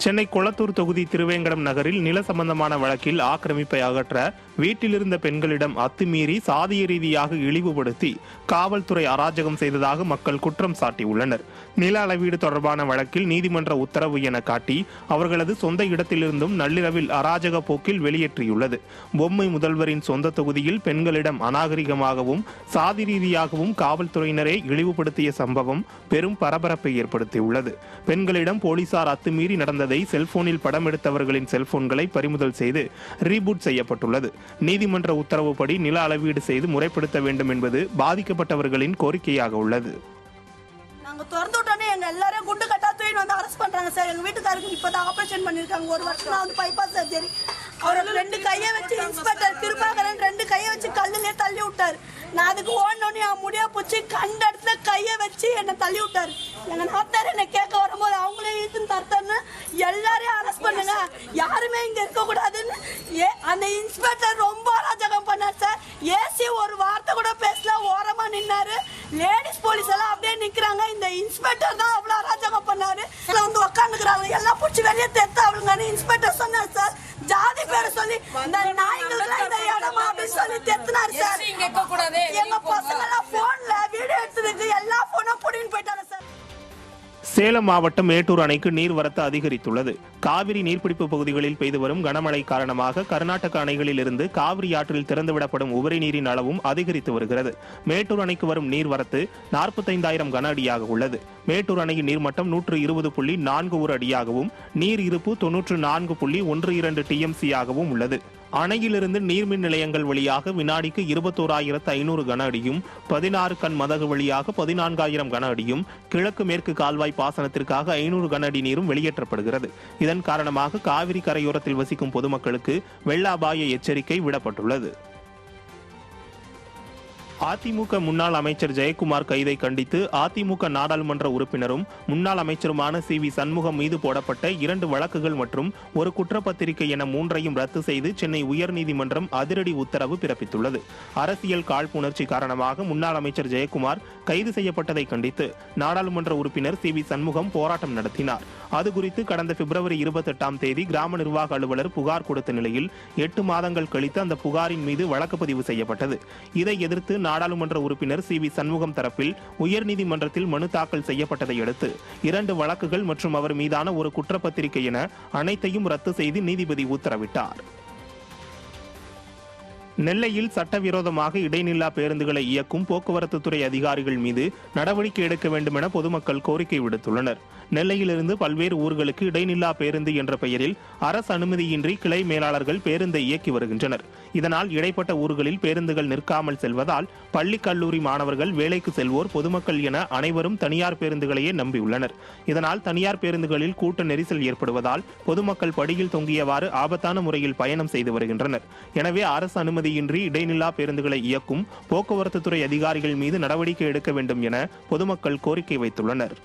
சென்னை கொளத்தூர் தொகுதி திருவேங்கடம் நகரில் நில சம்பந்தமான வழக்கில் ஆக்கிரமிப்பை அகற்ற வீட்டிலிருந்த பெண்களிடம் அத்துமீறி சாதிய ரீதியாக இழிவுபடுத்தி காவல்துறை அராஜகம் செய்ததாக மக்கள் குற்றம் சாட்டியுள்ளனர். நில அளவீடு தொடர்பான வழக்கில் நீதிமன்ற உத்தரவு என காட்டி அவர்களது சொந்த இடத்திலிருந்தும் நள்ளிரவில் அராஜக போக்கில் வெளியேற்றியுள்ளது. பொம்மை முதல்வரின் சொந்த தொகுதியில் பெண்களிடம் அநாகரிகமாகவும் சாதி ரீதியாகவும் காவல்துறையினரே இழிவுபடுத்திய சம்பவம் பெரும் பரபரப்பை ஏற்படுத்தியுள்ளது. பெண்களிடம் போலீசார் அத்துமீறி நடந்ததை செல்போனில் படம் எடுத்தவர்களின் செல்போன்களை பறிமுதல் செய்து ரீபூட் செய்யப்பட்டுள்ளது. நீதிமன்ற உத்தரவுப்படி நில அளவீடு செய்து முறைப்படுத்த வேண்டும் என்பது பாதிக்கப்பட்டவர்களின் கோரிக்கையாக உள்ளது. நாங்க திறந்து விட்டோன்னே எங்க எல்லாரும் குண்டு கட்டா தூக்கி வந்து அரெஸ்ட் பண்றாங்க சார். எங்க வீட்டுக்காருக்கு இப்பதான் ஆபரேஷன் பண்ணிருக்காங்க. ஒரு வருஷம் வந்து பைபாஸ் சர்ஜரி. அவருக்கு 2 கையை வச்சு இன்ஸ்பெக்டர் கிருபாகரன் 2 கையை வச்சு கல்லுலயே தள்ளி விட்டாரு. நான் அதுக்கு ஓடனோடனே முடியா போச்சு கண்ட இடத்துல கையை வச்சு என்னை தள்ளி விட்டாரு. எங்க நாட்டார் என்னை கேட்க வரும்போது அவங்களே இழுத்துன்னு தரத்தாருன்னு எல்லாரையும் அரெஸ்ட் பண்ணுங்க, யாருமே இங்க இருக்க கூடாதுன்னு அந்த இன்ஸ்பெக்டர் ரொம்ப அராஜகம் பண்ணார் சார். ஏசி ஒரு வார்த்தை கூட பேசல, ஓரமா நின்னாரு. லேடிஸ் போலீஸ் எல்லாம் அப்படியே நிக்கிறாங்க. இந்த இன்ஸ்பெக்டர் தான் அவ்வளவு அராஜகம் பண்ணாரு. வந்து உட்காந்துக்கிறாங்க, எல்லாம் பிடிச்சி வெளியே தெத்து அவளுங்க இன்ஸ்பெக்டர் சொன்னார் சார். ஜாதி பேரை சொல்லி இந்த நாய்களுக்கு இந்த இடமா அப்படின்னு சொல்லி தெத்துனாரு சார். எங்க பசங்க எல்லாம் போன்ல வீடியோ எடுத்ததுக்கு எல்லா போனும் புடின்னு போயிட்டாங்க சார். சேலம் மாவட்டம் மேட்டூர் அணைக்கு நீர்வரத்து அதிகரித்துள்ளது. காவிரி நீர்பிடிப்பு பகுதிகளில் பெய்து வரும் கனமழை காரணமாக கர்நாடக அணைகளில் இருந்து காவிரி ஆற்றில் திறந்துவிடப்படும் உபரி நீரின் அளவும் அதிகரித்து வருகிறது. மேட்டூர் அணைக்கு வரும் நீர்வரத்து 45,000 கன அடியாக உள்ளது. மேட்டூர் அணையின் நீர்மட்டம் 120.41 அடியாகவும் நீர் இருப்பு 94.12 TMC ஆகவும் உள்ளது. அணையிலிருந்து நீர்மின் நிலையங்கள் வழியாக வினாடிக்கு 21,500 கன அடியும் 16 கண் மதகு வழியாக 14,000 கன அடியும் கிழக்கு மேற்கு கால்வாய் பாசனத்திற்காக 500 கன அடி நீரும் வெளியேற்றப்படுகிறது. இதன் காரணமாக காவிரி கரையோரத்தில் வசிக்கும் பொதுமக்களுக்கு வெள்ள அபாய எச்சரிக்கை விடப்பட்டுள்ளது. அதிமுக முன்னாள் அமைச்சர் ஜெயக்குமார் கைதை கண்டித்து அதிமுக நாடாளுமன்ற உறுப்பினரும் முன்னாள் அமைச்சருமான CV சண்முகம் மீது போடப்பட்ட 2 வழக்குகள் மற்றும் ஒரு குற்றப்பத்திரிகை என 3ஐயும் ரத்து செய்து சென்னை உயர்நீதிமன்றம் அதிரடி உத்தரவு பிறப்பித்துள்ளது. அரசியல் காழ்ப்புணர்ச்சி காரணமாக முன்னாள் அமைச்சர் ஜெயக்குமார் கைது செய்யப்பட்டதை கண்டித்து நாடாளுமன்ற உறுப்பினர் CV சண்முகம் போராட்டம் நடத்தினார். அது குறித்து கடந்த பிப்ரவரி 28ஆம் தேதி கிராம நிர்வாக அலுவலர் புகார் கொடுத்த நிலையில் 8 மாதங்கள் கழித்து அந்த புகாரின் மீது வழக்கு பதிவு செய்யப்பட்டது. இதை எதிர்த்து நாடாளுமன்ற உறுப்பினர் CV சண்முகம் தரப்பில் உயர்நீதிமன்றத்தில் மனு தாக்கல் செய்யப்பட்டதை அடுத்து 2 வழக்குகள் மற்றும் அவர் மீதான ஒரு குற்றப்பத்திரிகை என அனைத்தையும் ரத்து செய்து நீதிபதி உத்தரவிட்டார். நெல்லையில் சட்டவிரோதமாக இடைநில்லா பேருந்துகளை இயக்கும் போக்குவரத்து துறை அதிகாரிகள் மீது நடவடிக்கை எடுக்க வேண்டும் என பொதுமக்கள் கோரிக்கை விடுத்துள்ளனர். நெல்லையிலிருந்து பல்வேறு ஊர்களுக்கு இடைநில்லா பேருந்து என்ற பெயரில் அரசு அனுமதியின்றி கிளை மேலாளர்கள் பேருந்தை இயக்கி வருகின்றனர். இதனால் இடைப்பட்ட ஊர்களில் பேருந்துகள் நிற்காமல் செல்வதால் பள்ளி கல்லூரி மாணவர்கள், வேலைக்கு செல்வோர், பொதுமக்கள் என அனைவரும் தனியார் பேருந்துகளையே நம்பியுள்ளனர். இதனால் தனியார் பேருந்துகளில் கூட்ட நெரிசல் ஏற்படுவதால் பொதுமக்கள் படியில் தொங்கியவாறு ஆபத்தான முறையில் பயணம் செய்து வருகின்றனர். எனவே அரசு அனுமதியின்றி இடைநில்லா பேருந்துகளை இயக்கும் போக்குவரத்து துறை அதிகாரிகள் மீது நடவடிக்கை எடுக்க வேண்டும் என பொதுமக்கள் கோரிக்கை வைத்துள்ளனர்.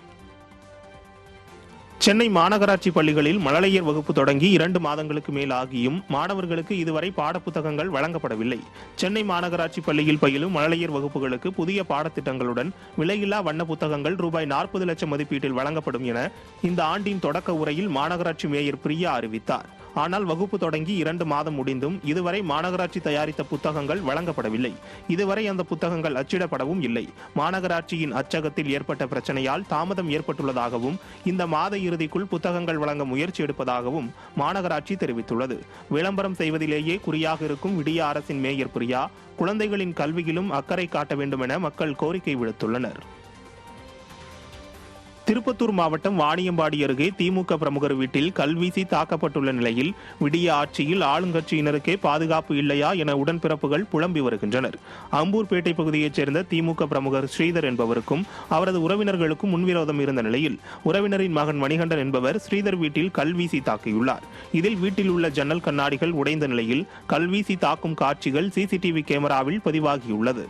சென்னை மாநகராட்சி பள்ளிகளில் மழலையர் வகுப்பு தொடங்கி 2 மாதங்களுக்கு மேல் ஆகியும் மாணவர்களுக்கு இதுவரை பாடப்புத்தகங்கள் வழங்கப்படவில்லை. சென்னை மாநகராட்சி பள்ளியில் பயிலும் மழலையர் வகுப்புகளுக்கு புதிய பாடத்திட்டங்களுடன் விலையில்லா வண்ண புத்தகங்கள் ரூபாய் 40 லட்சம் மதிப்பீட்டில் வழங்கப்படும் என இந்த ஆண்டின் தொடக்க உரையில் மாநகராட்சி மேயர் பிரியா அறிவித்தார். ஆனால் வகுப்பு தொடங்கி 2 மாதம் முடிந்தும் இதுவரை மாநகராட்சி தயாரித்த புத்தகங்கள் வழங்கப்படவில்லை. இதுவரை அந்த புத்தகங்கள் அச்சிடப்படவும் இல்லை. மாநகராட்சியின் அச்சகத்தில் ஏற்பட்ட பிரச்சனையால் தாமதம் ஏற்பட்டுள்ளதாகவும் இந்த மாத இறுதிக்குள் புத்தகங்கள் வழங்க முயற்சி எடுப்பதாகவும் மாநகராட்சி தெரிவித்துள்ளது. விளம்பரம் செய்வதிலேயே குறியாக இருக்கும் விடிய அரசின் மேயர் பிரியா குழந்தைகளின் கல்வியிலும் அக்கறை காட்ட வேண்டும் என மக்கள் கோரிக்கை விடுத்துள்ளனர். திருப்பத்தூர் மாவட்டம் வாணியம்பாடி அருகே திமுக பிரமுகர் வீட்டில் கல்வீசி தாக்கப்பட்டுள்ள நிலையில் விடிய ஆட்சியில் ஆளுங்கட்சியினருக்கே பாதுகாப்பு இல்லையா என உடன்பிறப்புகள் புலம்பி வருகின்றனர். அம்பூர்பேட்டை பகுதியைச் சேர்ந்த திமுக பிரமுகர் ஸ்ரீதர் என்பவருக்கும் அவரது உறவினர்களுக்கும் முன்விரோதம் இருந்த நிலையில் உறவினரின் மகன் மணிகண்டன் என்பவர் ஸ்ரீதர் வீட்டில் கல்வீசி தாக்கியுள்ளார். இதில் வீட்டில் உள்ள ஜன்னல் கண்ணாடிகள் உடைந்த நிலையில் கல்வீசி தாக்கும் காட்சிகள் CCTV கேமராவில் பதிவாகியுள்ளது.